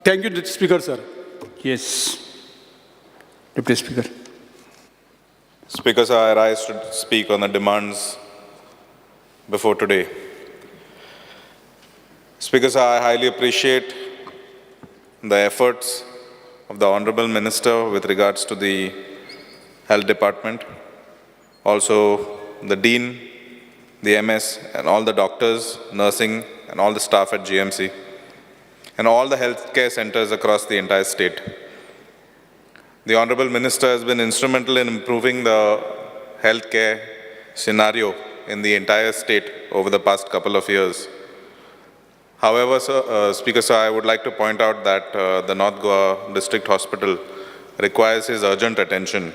Thank you, Speaker, sir. Yes, Deputy Speaker. Speaker, sir, I rise to speak on the demands before today. Speaker, sir, I highly appreciate the efforts of the Honorable Minister with regards to the Health Department, also the Dean, the MS, and all the doctors, nursing, and all the staff at GMC, and all the healthcare centers across the entire state. The Honorable Minister has been instrumental in improving the healthcare scenario in the entire state over the past couple of years. However, Speaker, sir, I would like to point out that the North Goa District Hospital requires his urgent attention.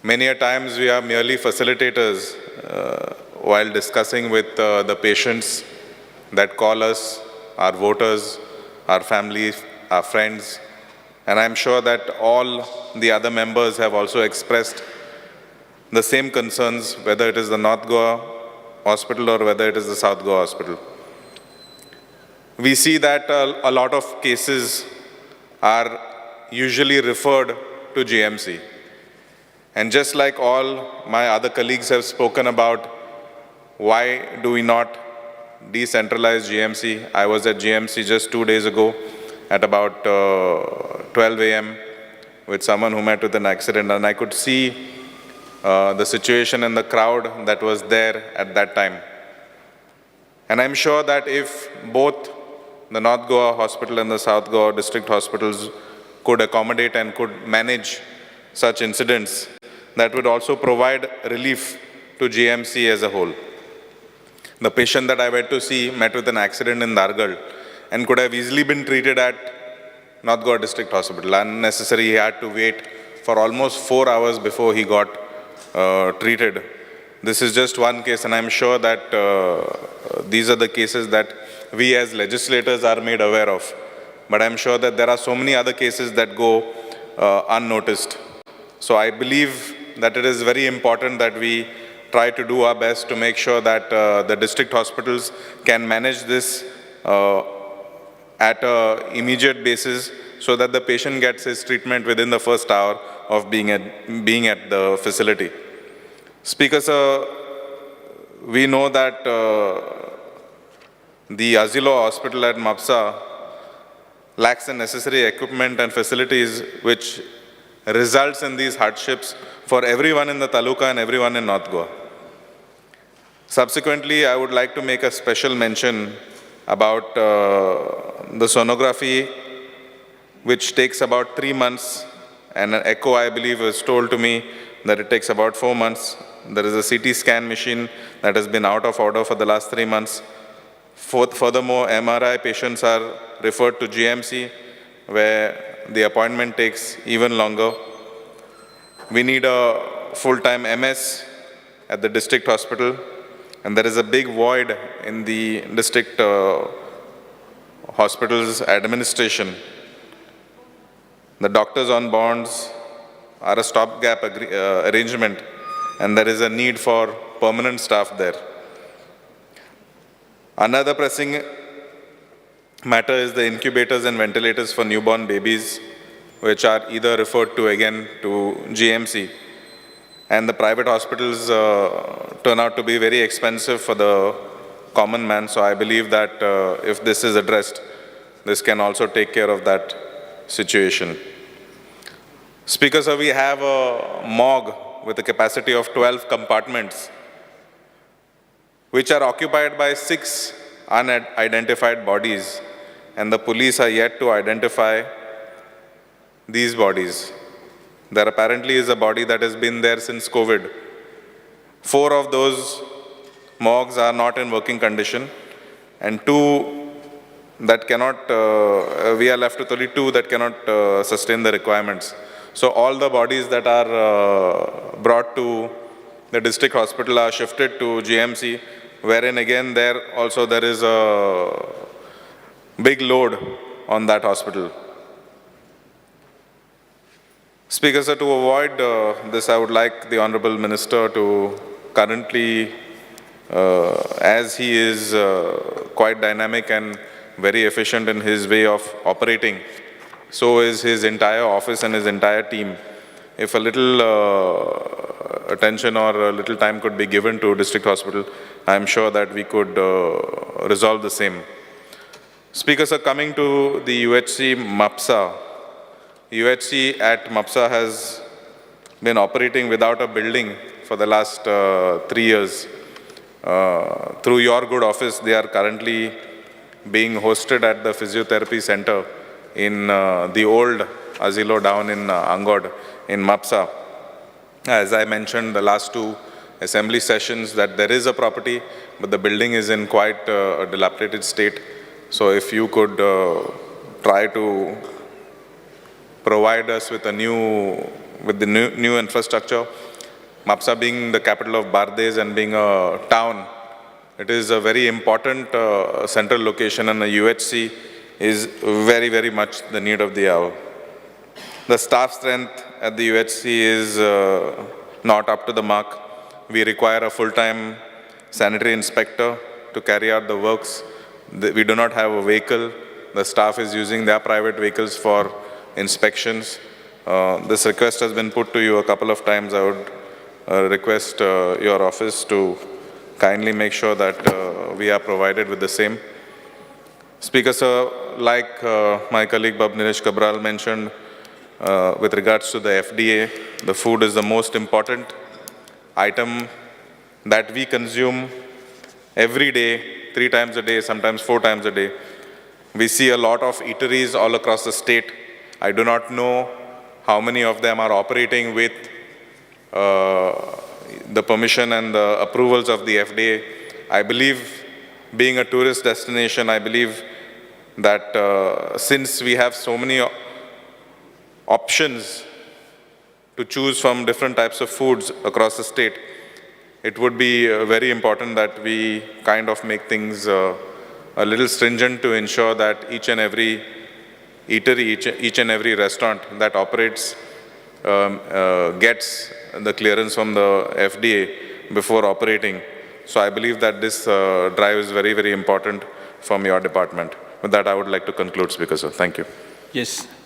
Many a times we are merely facilitators while discussing with the patients that call us, our voters, our families, our friends, and I'm sure that all the other members have also expressed the same concerns, whether it is the North Goa Hospital or whether it is the South Goa Hospital. We see that a lot of cases are usually referred to GMC. And just like all my other colleagues have spoken about, why do we not decentralize GMC? I was at GMC just 2 days ago at about 12 a.m. with someone who met with an accident, and I could see the situation and the crowd that was there at that time. And I'm sure that if both the North Goa Hospital and the South Goa District Hospitals could accommodate and could manage such incidents, that would also provide relief to GMC as a whole. The patient that I went to see met with an accident in Dargal and could have easily been treated at North Goa District Hospital. Unnecessary, he had to wait for almost 4 hours before he got treated. This is just one case, and I'm sure that these are the cases that we as legislators are made aware of. But I'm sure that there are so many other cases that go unnoticed. So I believe that it is very important that we try to do our best to make sure that the district hospitals can manage this at an immediate basis so that the patient gets his treatment within the first hour of being at the facility. Speaker, sir, we know that the Asilo Hospital at Mapsa lacks the necessary equipment and facilities, which results in these hardships for everyone in the Taluka and everyone in North Goa. Subsequently, I would like to make a special mention about the sonography, which takes about 3 months, and an echo, I believe, was told to me that it takes about 4 months. There is a CT scan machine that has been out of order for the last 3 months. Furthermore, MRI patients are referred to GMC, where the appointment takes even longer. We need a full-time MS at the district hospital, and there is a big void in the district hospital's administration. The doctors on bonds are a stopgap arrangement, and there is a need for permanent staff there. Another pressing matter is the incubators and ventilators for newborn babies, which are either referred to again to GMC. And the private hospitals turn out to be very expensive for the common man. So I believe that if this is addressed, this can also take care of that situation. Speaker, sir, we have a morgue with a capacity of 12 compartments, which are occupied by 6 unidentified bodies, and the police are yet to identify these bodies. There apparently is a body that has been there since COVID. 4 of those morgues are not in working condition, and 2 that cannot, we are left with only 2 that cannot sustain the requirements. So all the bodies that are brought to the district hospital are shifted to GMC, wherein again there is a big load on that hospital. Speaker, sir, to avoid this, I would like the Honorable Minister to currently, as he is quite dynamic and very efficient in his way of operating. So is his entire office and his entire team. If a little attention or a little time could be given to district hospital, I'm sure that we could resolve the same. Speaker sir, coming to the UHC MAPSA. UHC at MAPSA has been operating without a building for the last 3 years. Through your good office, they are currently being hosted at the physiotherapy center in the old asilo down in Angod in MAPSA. As I mentioned the last 2 assembly sessions, that there is a property, but the building is in quite a dilapidated state. So if you could try to provide us with the new infrastructure. MAPSA being the capital of Bardez and being a town, it is a very important central location, and the UHC is very, very much the need of the hour. The staff strength at the UHC is not up to the mark. We require a full-time sanitary inspector to carry out the works. We do not have a vehicle. The staff is using their private vehicles for inspections. This request has been put to you a couple of times. I would request your office to kindly make sure that we are provided with the same. Speaker sir, like my colleague Babniresh Cabral mentioned, with regards to the FDA, the food is the most important item that we consume every day, 3 times a day, sometimes 4 times a day. We see a lot of eateries all across the state. I do not know how many of them are operating with the permission and the approvals of the FDA. I believe, being a tourist destination, I believe that since we have so many options to choose from different types of foods across the state, it would be very important that we kind of make things a little stringent to ensure that each and every eatery, each and every restaurant that operates gets the clearance from the FDA before operating. So I believe that this drive is very, very important from your department. With that, I would like to conclude, Speaker sir. Thank you. Yes.